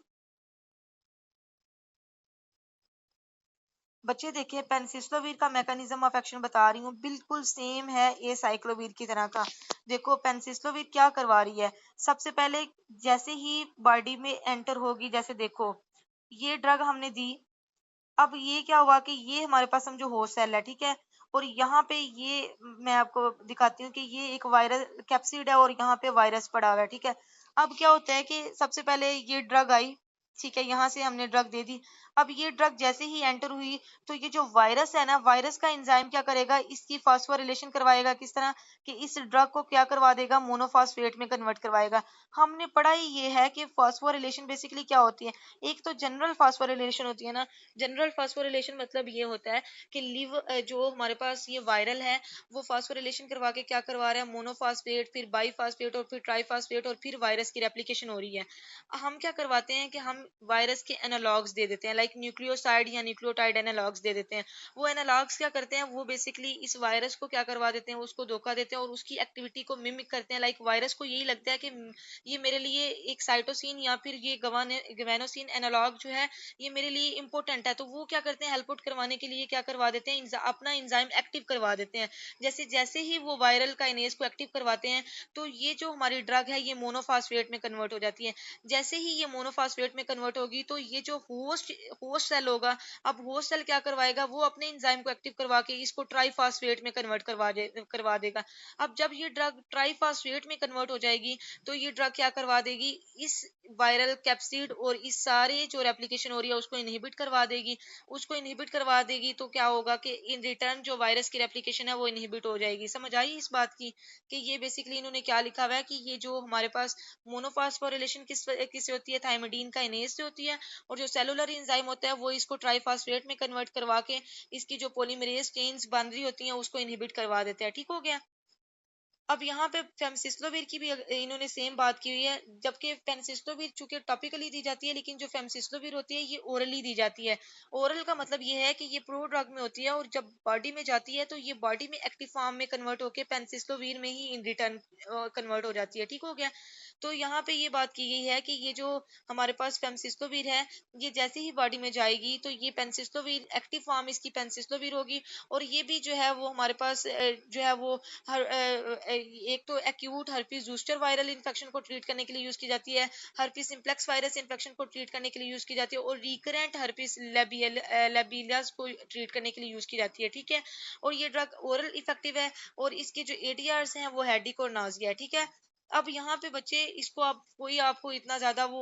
बच्चे देखिए, पेनसिस्लोविर का मैकेनिज्म ऑफ एक्शन बता रही हूँ, बिल्कुल सेम है ए साइक्लोविर की तरह का। देखो पेनसिस्लोविर क्या करवा रही है, सबसे पहले जैसे ही बॉडी में एंटर होगी, जैसे देखो ये ड्रग हमने दी, अब ये क्या हुआ कि ये हमारे पास समझो होस्ट सेल है। ठीक है। और यहाँ पे ये मैं आपको दिखाती हूँ कि ये एक वायरस कैप्सिड है और यहाँ पे वायरस पड़ा हुआ है। ठीक है। अब क्या होता है कि सबसे पहले ये ड्रग आई, ठीक है, यहाँ से हमने ड्रग दे दी। अब ये ड्रग जैसे ही एंटर हुई तो ये जो वायरस है ना, वायरस का एंजाइम क्या करेगा, इसकी फास्फोरिलेशन करवाएगा। किस तरह कि इस ड्रग को क्या करवा देगा, मोनोफॉस्फेट में कन्वर्ट करवाएगा। हमने पढ़ा ही ये है कि फास्फोरिलेशन बेसिकली क्या होती है। एक तो जनरल फास्फोरिलेशन होती है ना, जनरल फास्फोरिलेशन मतलब ये होता है कि जो हमारे पास ये वायरल है वो फास्फोरिलेशन करवा के क्या करवा रहा है, मोनोफॉस्फेट, फिर बाईफॉस्फेट, और फिर ट्राईफॉस्फेट, और फिर वायरस की रेप्लिकेशन हो रही है। हम क्या करवाते हैं कि हम वायरस के एनालॉग्स दे देते हैं, लाइक न्यूक्लियोसाइड या न्यूक्लियोटाइड एनालॉग्स दे देते हैं। वो एनालॉग्स क्या करते हैं, वो बेसिकली इस वायरस को क्या करवा देते हैं, उसको धोखा देते हैं और उसकी एक्टिविटी को मिमिक करते हैं। लाइक वायरस को यही लगता है कि ये मेरे लिए एक साइटोसिन या फिर ये गवानोसिन एनालॉग जो है ये मेरे लिए इंपॉर्टेंट है, तो वो क्या करते हैं, हेल्प आउट करवाने के लिए क्या करवा देते हैं, अपना इंजाइम एक्टिव करवा देते हैं। जैसे जैसे ही वो वायरल काइनेज को एक्टिव करवाते हैं तो ये जो हमारी ड्रग है ये मोनोफॉस्फेट में कन्वर्ट हो जाती है। जैसे ही ये मोनोफॉस्फेट में कन्वर्ट होगी तो ये जो होस्ट होस्ट सेल होगा, अब होस्ट सेल क्या करवाएगा, वो अपने एंजाइम को एक्टिव करवा के इसको ट्राइफॉस्फेट में कन्वर्ट करवा देगा। अब जब ये ड्रग ट्राइफॉस्फेट में कन्वर्ट हो जाएगी तो ये ड्रग क्या करवा देगी, इस वायरल कैप्सिड और इस सारे जो रेप्लिकेशन हो रही है उसको इनहिबिट करवा देगी। उसको इनहिबिट करवा देगी तो क्या होगा कि इन रिटर्न जो वायरस की रेप्लिकेशन है वो इनहिबिट हो जाएगी। समझ आई इस बात की कि ये बेसिकली इन्होंने क्या लिखा हुआ है कि ये जो हमारे पास मोनोफास्फोरिलेशन किससे होती है, थायमिडीन का इनेज से होती है, और जो सेलुलर एंजाइम होता है वो इसको ट्राइफॉस्फेट में कन्वर्ट करवा के इसकी जो पॉलीमरेज चेन्स बन रही होती हैं उसको इनहिबिट करवा देते हैं। ठीक हो गया। अब यहाँ पे फेमसिस्लोविर की भी इन्होंने सेम बात की हुई है, जबकि फेमसिस्लोविर चूंकि टॉपिकली दी जाती है लेकिन जो फेमसिस्लोविर होती है ये ओरली दी जाती है। ओरल का मतलब ये है कि ये प्रो ड्रग में होती है और जब बॉडी में जाती है तो ये बॉडी में एक्टिव फॉर्म में कन्वर्ट होकर पेनिसिस्लोविर में ही इन रिटर्न कन्वर्ट हो जाती है। ठीक हो गया। तो यहाँ पे ये बात की गई है कि ये जो हमारे पास फेमसिस्लोविर है ये जैसे ही बॉडी में जाएगी तो ये पेनिसिस्लोविर एक्टिव फॉर्म इसकी पेनिसिस्लोविर होगी, और ये भी जो है वो हमारे पास जो है वो एक तो acute herpes zoster viral infection को ट्रीट करने के लिए यूज की जाती है, हर्पीज सिम्प्लेक्स वायरस इन्फेक्शन को ट्रीट करने के लिए यूज की जाती है, और रिकरेंट हर्पीज लेबिलियास को ट्रीट करने के लिए यूज की जाती है। ठीक है। और ये ड्रग ओरल इफेक्टिव है और इसके जो एडीआरस हैं वो हेडिक और नाजिया है। ठीक है। अब यहाँ पे बच्चे इसको आप कोई आपको इतना ज्यादा वो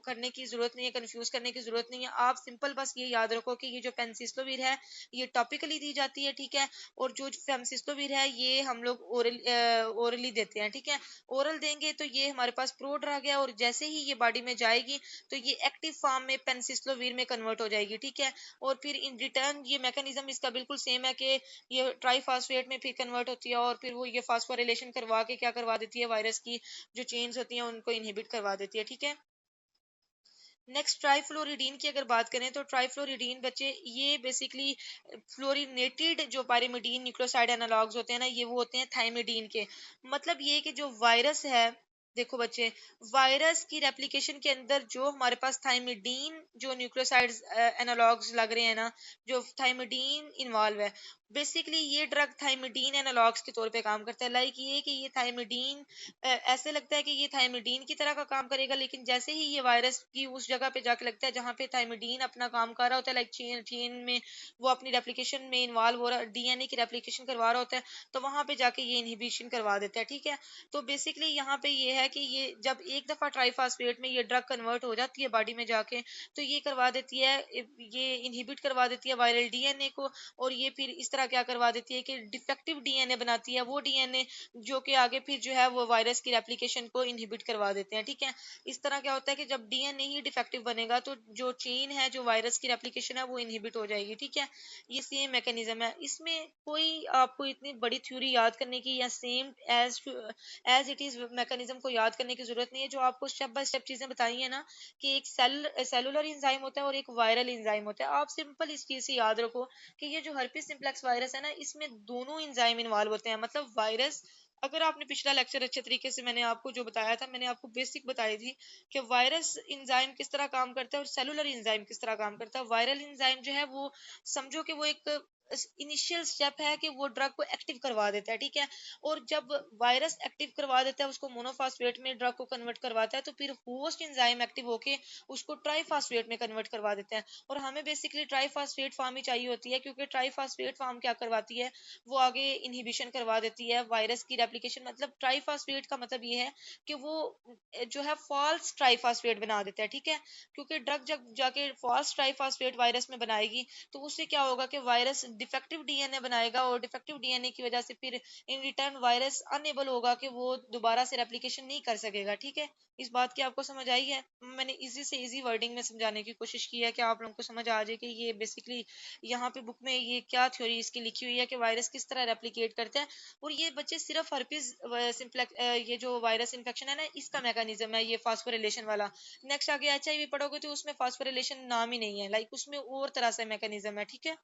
करने की जरूरत नहीं है, कंफ्यूज करने की जरूरत नहीं है। आप सिंपल बस ये याद रखो कि ये जो पेनिसिस्लोविर है ये टॉपिकली दी जाती है। ठीक है। और जो फेमसिस्लोविर है ये हम लोग ओरली देते हैं। ठीक है। ओरल देंगे तो ये हमारे पास प्रो ड्रग है और जैसे ही ये बॉडी में जाएगी तो ये एक्टिव फॉर्म में पेनिसिस्लोविर में कन्वर्ट हो जाएगी। ठीक है। और फिर इन रिटर्न ये मैकेनिज्म इसका बिल्कुल सेम है कि ये ट्राइफॉस्फेट में फिर कन्वर्ट होती है और फिर वो ये फास्फोरिलेशन करवा के क्या करवा देती है, वायरस की जो चेन्स होती हैं उनको इनहिबिट करवा देती है। ठीक है। नेक्स्ट ट्राइफ्लोरिडीन की अगर बात करें तो ट्राइफ्लोरिडीन बच्चे ये बेसिकली फ्लोरिनेटेड जो पायरिमिडीन न्यूक्लियोसाइड एनालॉग्स होते हैं ना, ये वो होते हैं थाइमिडीन के। मतलब ये कि जो वायरस है, देखो बच्चे, वायरस की रेप्लिकेशन के अंदर जो हमारे पास थाइमिडीन जो न्यूक्लियोसाइड एनालॉग्स लग रहे हैं ना, जो थाइमिडीन इन्वॉल्व है, बेसिकली ये ड्रग थाइमिडीन एनालॉग्स के तौर पे काम करता है। लाइक ये कि ये थाइमिडीन ऐसे लगता है कि ये थाइमिडीन की तरह का काम करेगा, लेकिन जैसे ही ये वायरस की उस जगह पे जाके लगता है जहां पे थाइमिडीन अपना काम कर रहा होता है, लाइक चेन चेन में वो अपनी रेप्लिकेशन में इन्वॉल्व हो रहा है, डीएनए की रेप्लिकेशन करवा रहा होता है, तो वहां पे जाके ये इनहिबिशन करवा देता है। ठीक है। तो बेसिकली यहाँ पे ये है कि ये जब एक दफा ट्राइफॉस्फेट में ये ड्रग कन्वर्ट हो जाती है बॉडी में जाके तो ये करवा देती है, ये इनहिबिट करवा देती है वायरल डीएनए को, और ये फिर इस तरह क्या करवा देती है कि डिफेक्टिव डीएनए बनाती है, वो डीएनए जो कि आगे फिर जो है वो वायरस की रेप्लिकेशन को इनहिबिट करवा देते हैं। ठीक है। इस तरह क्या होता है कि जब डीएनए ही डिफेक्टिव बनेगा तो जो चेन है, जो वायरस की रेप्लिकेशन है वो इनहिबिट हो जाएगी। ठीक है। ये सेम मैकेनिज्म है, इसमें कोई आपको इतनी बड़ी थ्योरी याद करने की या same as it is mechanism को याद करने की जरूरत नहीं है। जो आपको स्टेप बाय स्टेप चीजें बताई है ना कि एक सेलुलर एंजाइम होता है और एक वायरल एंजाइम होता है, आप सिंपल इस चीज से याद रखो कि ये जो हर्पिस सिम्प्लेक्स वायरस है ना, इसमें दोनों एंजाइम इन्वॉल्व होते हैं। मतलब वायरस, अगर आपने पिछला लेक्चर अच्छे तरीके से मैंने आपको जो बताया था, मैंने आपको बेसिक बताई थी कि वायरस एंजाइम किस तरह काम करता है और सेलुलर एंजाइम किस तरह काम करता है। वायरल एंजाइम जो है वो समझो कि वो एक इनिशियल स्टेप है कि वो ड्रग को एक्टिव करवा देता है। ठीक है। और जब वायरस एक्टिव करवा देता है, उसको मोनोफॉस्फेट में ड्रग को कन्वर्ट करवाता है, तो फिर होस्ट एंजाइम एक्टिव होके उसको ट्राइफॉस्फेट में कन्वर्ट करवा देता है। और हमें बेसिकली ट्राइफॉस्फेट फॉर्म ही चाहिए होती है, क्योंकि ट्राइफॉस्फेट फॉर्म क्या करवाती है, वो आगे इनहिबिशन करवा देती है वायरस की रेप्लिकेशन। मतलब ट्राइफॉस्फेट का मतलब ये है कि वो जो है फॉल्स ट्राइफॉस्फेट बना देता है। ठीक है। क्योंकि ड्रग जब जाके फॉल्स ट्राइफॉस्फेट वायरस में बनाएगी तो उससे क्या होगा कि वायरस डिफेक्टिव डीएनए बनाएगा, और डिफेक्टिव डीएनए की वजह से फिर इन रिटर्न वायरस अनएबल होगा कि वो दोबारा से रेप्लिकेशन नहीं कर सकेगा। ठीक है। इस बात की आपको समझ आई है? मैंने इजी से इजी वर्डिंग में समझाने की कोशिश की है कि आप लोगों को समझ आ जाए कि ये बेसिकली यहाँ पे बुक में ये क्या थ्योरी इसकी लिखी हुई है कि वायरस किस तरह रेप्लिकेट करता है। और ये बच्चे सिर्फ हर्पिस सिम्प्लेक्स ये जो वायरस इन्फेक्शन है ना, इसका मैकेनिज्म है ये फास्फोरिलेशन वाला। नेक्स्ट आगे एचआईवी पढ़ोगे तो उसमें फास्फोरिलेशन नाम ही नहीं है, लाइक उसमें और तरह से मैकेनिज्म है। ठीक है।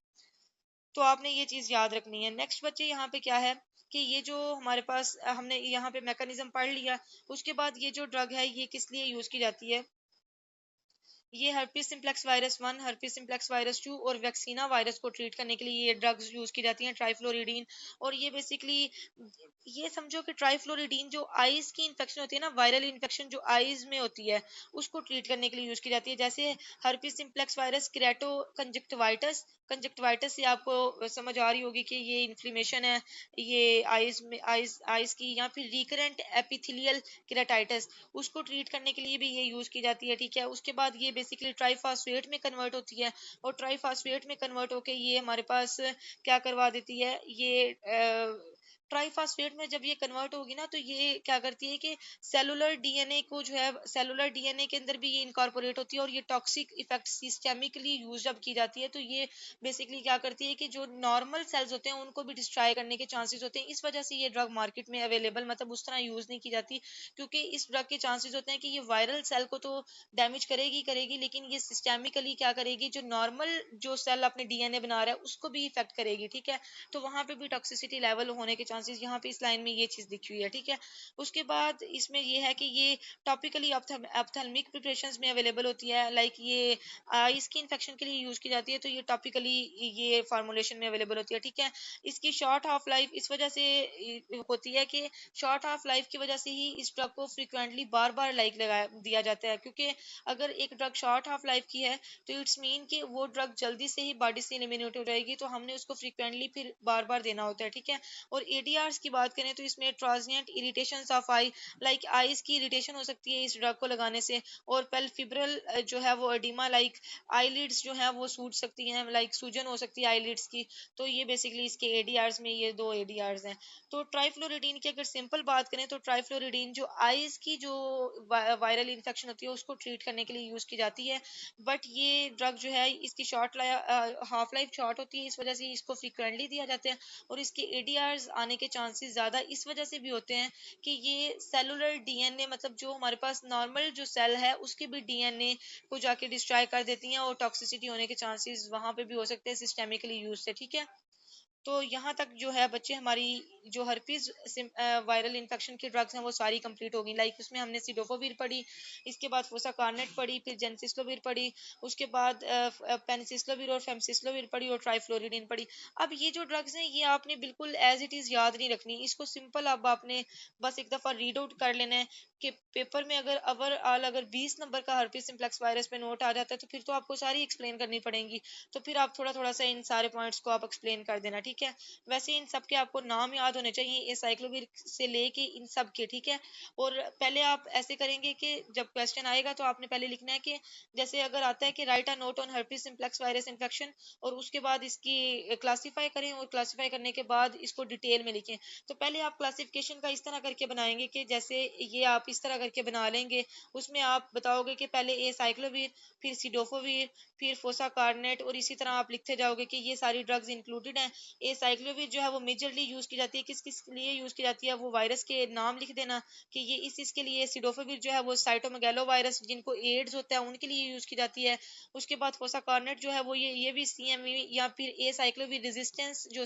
तो आपने ये चीज याद रखनी है। नेक्स्ट बच्चे यहाँ पे क्या है कि ये जो हमारे पास हमने यहाँ पे मैकेनिज्म पढ़ लिया, उसके बाद ये जो ड्रग है ये किस लिए यूज की जाती है, ये herpes simplex virus 1, herpes simplex virus 2 और वैक्सीना वायरस को ट्रीट करने के लिए ये ड्रग्स यूज की जाती हैं, ट्राइफ्लोरिडीन। और ये बेसिकली ये समझो कि ट्राइफ्लोरिडीन जो आईज की इन्फेक्शन होती है ना, वायरल इन्फेक्शन जो आईज में होती है, उसको ट्रीट करने के लिए यूज की जाती है। जैसे herpes simplex virus keratoconjunctivitis, conjunctivitis से आपको समझ आ रही होगी कि ये इन्फ्लेमेशन है, ये आईज में आईज की, या फिर रिकरेंट एपिथेलियल केराटाइटिस, उसको ट्रीट करने के लिए भी ये यूज की जाती है। ठीक है, उसके बाद ये बेसिकली ट्राइफास्फेट में कन्वर्ट होती है, और ट्राइफास्फेट में कन्वर्ट होके ये हमारे पास क्या करवा देती है, ये ट्राइफास्फेट में जब ये कन्वर्ट होगी ना, तो ये क्या करती है कि सेलुलर डीएनए को जो है, सेलुलर डीएनए के अंदर भी ये इनकॉर्पोरेट होती है, और ये टॉक्सिक इफेक्ट सिस्टेमिकली यूज जब की जाती है, तो ये बेसिकली क्या करती है कि जो नॉर्मल सेल्स होते हैं उनको भी डिस्ट्रॉय करने के चांसेस होते हैं। इस वजह से ये ड्रग मार्केट में अवेलेबल मतलब उस तरह यूज नहीं की जाती, क्योंकि इस ड्रग के चांसेस होते हैं कि ये वायरल सेल को तो डैमेज करेगी करेगी, लेकिन ये सिस्टेमिकली क्या करेगी, जो नॉर्मल जो सेल अपने डीएनए बना रहा है उसको भी इफेक्ट करेगी। ठीक है, तो वहां पे भी टॉक्सिसिटी लेवल होने के चांसेस यहाँ पे इस लाइन में ये चीज दिखी हुई है। ठीक है, उसके बाद इसमें ये है कि ये टॉपिकली ऑप्थेल्मिक प्रिपरेशंस में अवेलेबल होती है, लाइक ये आईज की इन्फेक्शन के लिए यूज की जाती है, तो ये टॉपिकली ये फार्मूलेशन में अवेलेबल होती है। ठीक है, इसकी शॉर्ट हाफ लाइफ इस वजह से होती है कि शॉर्ट हाफ लाइफ की वजह से ही इस ड्रग को फ्रिक्वेंटली बार बार लाइक लगा दिया जाता है, क्योंकि अगर एक ड्रग शॉर्ट हाफ लाइफ की है तो इट्स मीन कि वो ड्रग जल्दी से ही बॉडी से एलिमिनेट हो जाएगी, तो हमने उसको फ्रिक्वेंटली फिर बार बार देना होता है। ठीक है, और एडीआर्स की बात करें तो इसमें transient irritation of I, like eyes की इरिटेशन हो सकती है इस ड्रग को लगाने से, और पेल्फिब्रल जो है वो एडिमा, लाइक आईलिड्स जो है वो सूज सकती हैं, लाइक सूजन हो सकती है आईलिड्स की। तो ये बेसिकली इसके एडीआर्स में ये दो एडीआर्स हैं। तो ट्राइफ्लोरिडीन की अगर सिंपल बात करें तो ट्राइफ्लोरिडीन जो आईज की जो वायरल इन्फेक्शन होती है उसको ट्रीट करने के लिए यूज की जाती है, बट ये ड्रग जो है इसकी हाफ लाइफ शॉर्ट होती है, इस वजह से इसको फ्रिक्वेंटली दिया जाता है, और इसके एडीआर्स आने के चांसेस ज़्यादा इस वजह से भी होते हैं कि ये सेलुलर डीएनए मतलब जो हमारे पास नॉर्मल जो सेल है उसके भी डीएनए को जाके डिस्ट्रॉय कर देती हैं, और टॉक्सिसिटी होने के चांसेस वहां पे भी हो सकते हैं सिस्टेमिकली यूज से। ठीक है, तो यहाँ तक जो है बच्चे हमारी जो हर्पीज वायरल इन्फेक्शन की ड्रग्स हैं वो सारी कंप्लीट हो गई, लाइक उसमें हमने सिडोफोविर पढ़ी, इसके बाद फोसाकारनेट पढ़ी, फिर जेनसिस्लोविर पढ़ी, उसके बाद पेनिसिस्लोविर और फेमसिस्लोविर पढ़ी, और ट्राइफ्लोरिडीन पढ़ी। अब ये जो ड्रग्स हैं ये आपने बिल्कुल एज इट इज याद नहीं रखनी, इसको सिंपल अब आपने बस एक दफा रीड आउट कर लेना है कि पेपर में अगर अगर 20 नंबर का हर्पीज सिम्प्लेक्स वायरस पे नोट आ जाता है तो फिर तो आपको सारी एक्सप्लेन करनी पड़ेगी, तो फिर आप थोड़ा थोड़ा सा इन सारे पॉइंट्स को आप एक्सप्लेन कर देना। ठीक है, वैसे इन सब के आपको नाम याद होने चाहिए, ये साइक्लोविर से लेके इन सब के। ठीक है, और पहले आप ऐसे करेंगे कि जब क्वेश्चन आएगा तो आपने पहले लिखना है कि जैसे अगर आता है कि right a note on herpes simplex virus infection, और उसके बाद इसकी क्लासीफाई करें, और क्लासीफाई करने के बाद इसको डिटेल में लिखें। तो पहले आप क्लासिफिकेशन का इस तरह करके बनाएंगे कि जैसे ये आप इस तरह करके बना लेंगे, उसमें आप बताओगे कि पहले ए साइक्लोविर, फिर सिडोफोविर, फिर फोसाकारनेट, और इसी तरह आप लिखते जाओगे कि ये सारी ड्रग्स इंक्लूडेड हैं। ए साइक्लोविर जो है वो मेजरली यूज की जाती है, किस किस लिए यूज की जाती है वो वायरस के नाम लिख देना कि ये इसके लिए। सिडोफोविर जो है वो साइटोमेगालो वायरस जिनको एड्स होता है उनके लिए यूज की जाती है। उसके बाद फोसाकारनेट जो है वो ये भी सीएमवी या फिर ए साइक्लोविर रेजिस्टेंस जो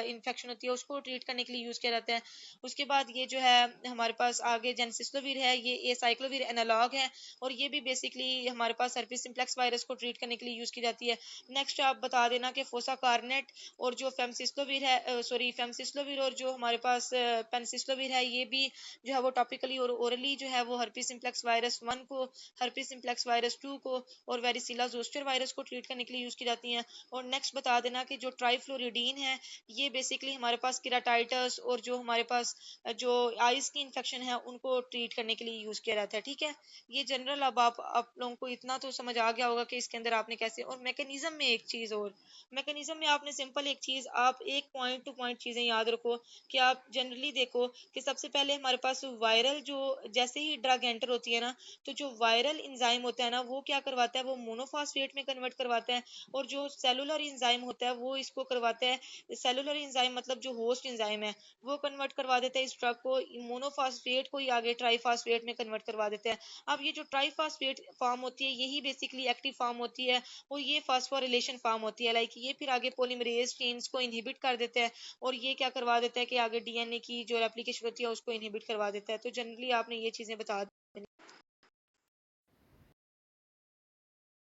इन्फेक्शन होती है उसको ट्रीट करने के लिए यूज किया जाता है। उसके बाद ये जो है हमारे पास आगे जेनसिस्लोविर है, ये ए साइक्लोविर एनालॉग है, और ये भी बेसिकली हमारे पास herpes सिम्प्लेक्स वायरस को ट्रीट करने के लिए यूज की जाती है। नेक्स्ट आप बता देना कि फोसाकारनेट और जो फेमसिस्लोविर है, सॉरी फेमसिस्लोविर और जो हमारे पास पेनिसिस्लोविर है, ये भी जो है वो टॉपिकली और ओरली जो है वो herpes सिम्प्लेक्स वायरस 1 को, herpes सिम्प्लेक्स वायरस 2 को और वेरिसिला जोस्टर वायरस को ट्रीट करने के लिए यूज की जाती हैं। और नेक्स्ट बता देना कि जो ट्राइफ्लोरिडीन है ये बेसिकली हमारे पास केराटाइटस और जो हमारे पास जो आइज की इन्फेक्शन है उनको ट्रीट करने के लिए यूज किया जाता है। ठीक है, ये जनरल अब आप लोगों को इतना तो समझ आ गया होगा कि इसके अंदर आपने कैसे, और मैकेनिज्म में एक चीज और, मैकेनिज्म में आपने सिंपल एक चीज, आप एक पॉइंट टू पॉइंट चीजें याद रखो कि आप जनरली देखो कि सबसे पहले हमारे पास वायरल जो जैसे ही ड्रग एंटर होती है ना, तो जो वायरल इंजाइम होता है ना वो क्या करवाता है, वो मोनोफॉस्फेट में कन्वर्ट करवाता है, और जो सेलुलर इंजाइम होता है वो इसको करवाता है, सेलुलर इंजाइम मतलब जो होस्ट इंजाइम है वो कन्वर्ट करवा देता है इस ड्रग को मोनोफॉस्फेट को ही आगे ट्राइफॉस्फेट में कन्वर्ट करवा देता है। अब ये जो ट्राइफॉस्फेट फॉर्म होती है यही बेसिकली एक्टिव फॉर्म होती है, और ये फास्फोरिलेशन फॉर्म होती है, लाइक ये फिर आगे पॉलीमरेज चेन्स को इनहिबिट कर देता है, और ये क्या करवा देता है कि आगे डीएनए की जो रेप्लिकेशन होती है उसको इनहिबिट करवा देता है। तो जनरली आपने ये चीजें बता दी।